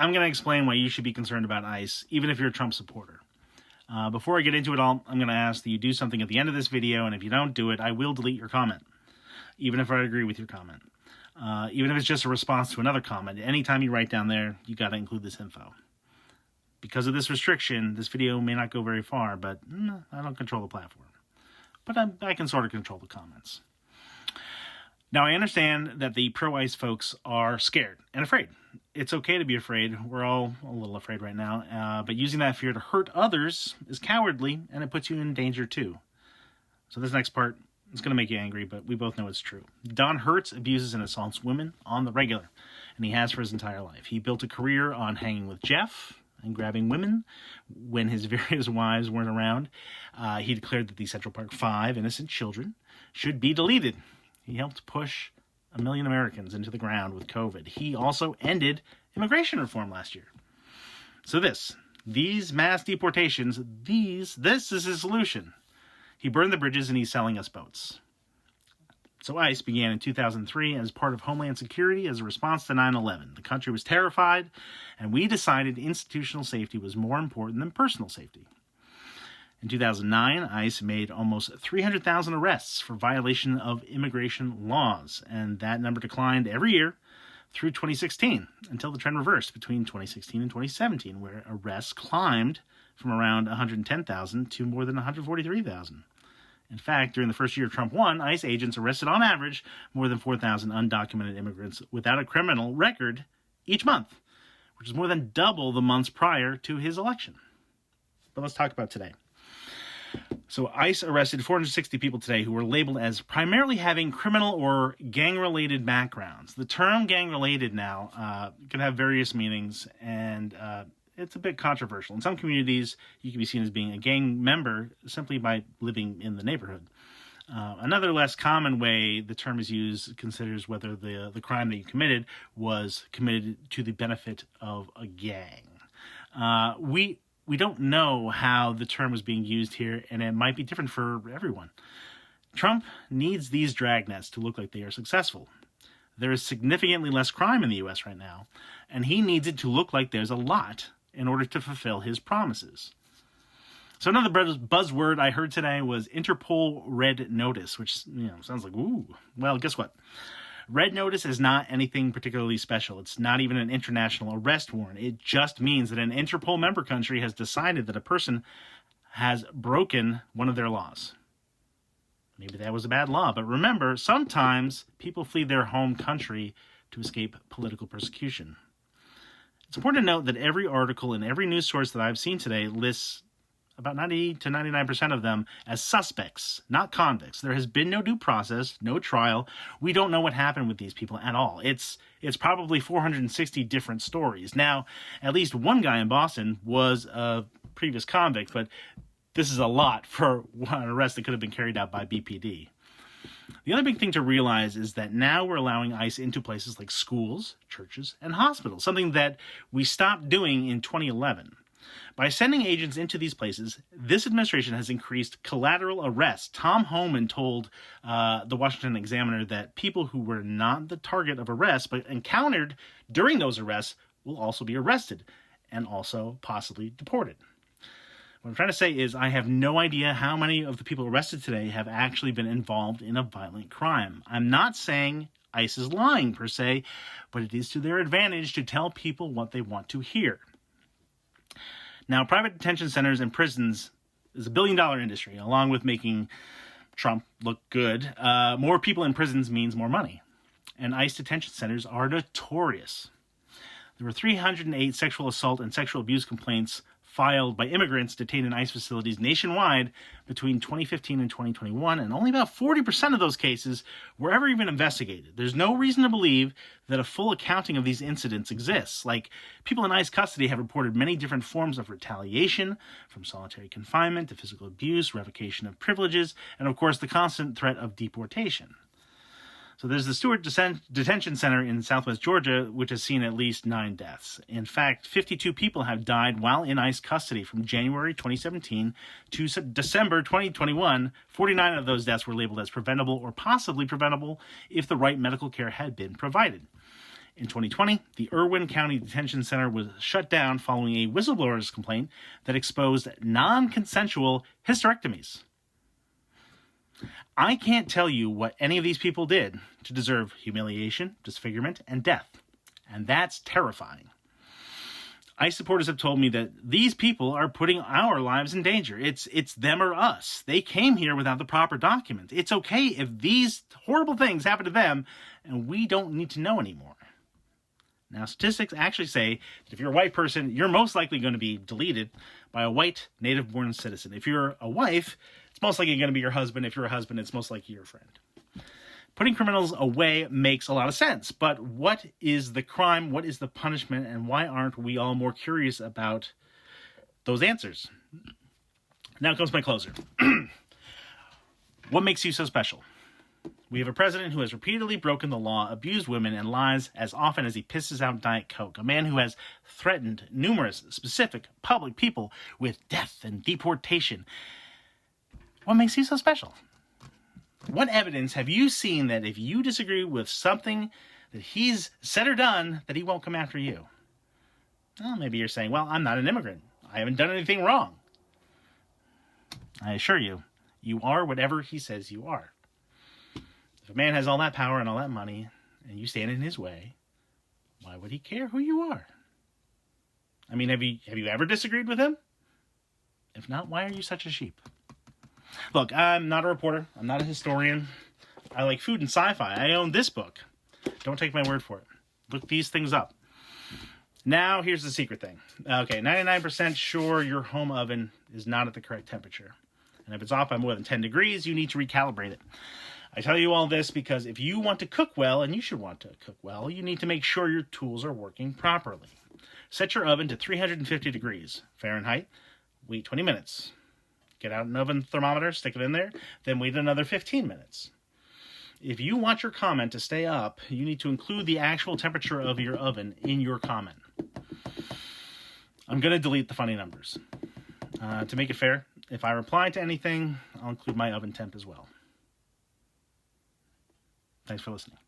I'm going to explain why you should be concerned about ICE, even if you're a Trump supporter. Before I get into it all, I'm going to ask that you do something at the end of this video, and if you don't do it, I will delete your comment, even if I agree with your comment. Even if it's just a response to another comment. Anytime you write down there, you got to include this info. Because of this restriction, this video may not go very far, but I don't control the platform. But I can sort of control the comments. Now, I understand that the pro-ICE folks are scared and afraid. It's okay to be afraid. We're all a little afraid right now. But using that fear to hurt others is cowardly, and it puts you in danger too. So this next part is going to make you angry, but we both know it's true. Don Hertz abuses and assaults women on the regular, and he has for his entire life. He built a career on hanging with Jeff and grabbing women when his various wives weren't around. He declared that the Central Park 5 innocent children should be deleted. He helped push 1 million Americans into the ground with COVID. He also ended immigration reform last year. So these mass deportations, this is his solution. He burned the bridges and he's selling us boats. So ICE began in 2003 as part of Homeland Security as a response to 9/11. The country was terrified, and we decided institutional safety was more important than personal safety. In 2009, ICE made almost 300,000 arrests for violation of immigration laws, and that number declined every year through 2016 until the trend reversed between 2016 and 2017, where arrests climbed from around 110,000 to more than 143,000. In fact, during the first year Trump won, ICE agents arrested on average more than 4,000 undocumented immigrants without a criminal record each month, which is more than double the months prior to his election. But let's talk about today. So ICE arrested 460 people today who were labeled as primarily having criminal or gang-related backgrounds. The term gang-related now can have various meanings, and it's a bit controversial. In some communities, you can be seen as being a gang member simply by living in the neighborhood. Another less common way the term is used considers whether the crime that you committed was committed to the benefit of a gang. We don't know how the term was being used here, and it might be different for everyone. Trump needs these dragnets to look like they are successful. There is significantly less crime in the U.S. right now, and he needs it to look like there's a lot in order to fulfill his promises. So another buzzword I heard today was Interpol Red Notice, which sounds like, ooh. Well, guess what? Red Notice is not anything particularly special. It's not even an international arrest warrant. It just means that an Interpol member country has decided that a person has broken one of their laws. Maybe that was a bad law, but remember, sometimes people flee their home country to escape political persecution. It's important to note that every article and every news source that I've seen today lists about 90 to 99% of them as suspects, not convicts. There has been no due process, no trial. We don't know what happened with these people at all. It's probably 460 different stories. Now, at least one guy in Boston was a previous convict, but this is a lot for one arrest that could have been carried out by BPD. The other big thing to realize is that now we're allowing ICE into places like schools, churches, and hospitals, something that we stopped doing in 2011. By sending agents into these places, this administration has increased collateral arrests. Tom Homan told the Washington Examiner that people who were not the target of arrests but encountered during those arrests will also be arrested and also possibly deported. What I'm trying to say is I have no idea how many of the people arrested today have actually been involved in a violent crime. I'm not saying ICE is lying per se, but it is to their advantage to tell people what they want to hear. Now, private detention centers and prisons is a billion-dollar industry, along with making Trump look good. More people in prisons means more money, and ICE detention centers are notorious. There were 308 sexual assault and sexual abuse complaints filed by immigrants detained in ICE facilities nationwide between 2015 and 2021, and only about 40% of those cases were ever even investigated. There's no reason to believe that a full accounting of these incidents exists. Like, people in ICE custody have reported many different forms of retaliation, from solitary confinement to physical abuse, revocation of privileges, and of course the constant threat of deportation. So there's the Stewart Detention Center in southwest Georgia, which has seen at least 9 deaths. In fact, 52 people have died while in ICE custody from January 2017 to December 2021. 49 of those deaths were labeled as preventable or possibly preventable if the right medical care had been provided. In 2020, the Irwin County Detention Center was shut down following a whistleblower's complaint that exposed non-consensual hysterectomies. I can't tell you what any of these people did to deserve humiliation, disfigurement, and death. And that's terrifying. ICE supporters have told me that these people are putting our lives in danger. It's them or us. They came here without the proper documents. It's okay if these horrible things happen to them and we don't need to know anymore. Now, statistics actually say that if you're a white person, you're most likely going to be deleted by a white native-born citizen. If you're a wife, it's most likely going to be your husband. If you're a husband, it's most likely your friend. Putting criminals away makes a lot of sense, but what is the crime, what is the punishment, and why aren't we all more curious about those answers? Now comes my closer. What makes you so special? We have a president who has repeatedly broken the law, abused women, and lies as often as he pisses out Diet Coke. A man who has threatened numerous specific public people with death and deportation. What makes you so special? What evidence have you seen that if you disagree with something that he's said or done, that he won't come after you? Well, maybe you're saying, well, I'm not an immigrant. I haven't done anything wrong. I assure you, you are whatever he says you are. If a man has all that power and all that money, and you stand in his way, why would he care who you are? I mean, have you ever disagreed with him? If not, why are you such a sheep? Look, I'm not a reporter. I'm not a historian. I like food and sci-fi. I own this book. Don't take my word for it. Look these things up. Now, here's the secret thing. Okay, 99% sure your home oven is not at the correct temperature. And if it's off by more than 10 degrees, you need to recalibrate it. I tell you all this because if you want to cook well, and you should want to cook well, you need to make sure your tools are working properly. Set your oven to 350 degrees Fahrenheit. Wait 20 minutes. Get out an oven thermometer, stick it in there, then wait another 15 minutes. If you want your comment to stay up, you need to include the actual temperature of your oven in your comment. I'm going to delete the funny numbers. To make it fair, if I reply to anything, I'll include my oven temp as well. Thanks for listening.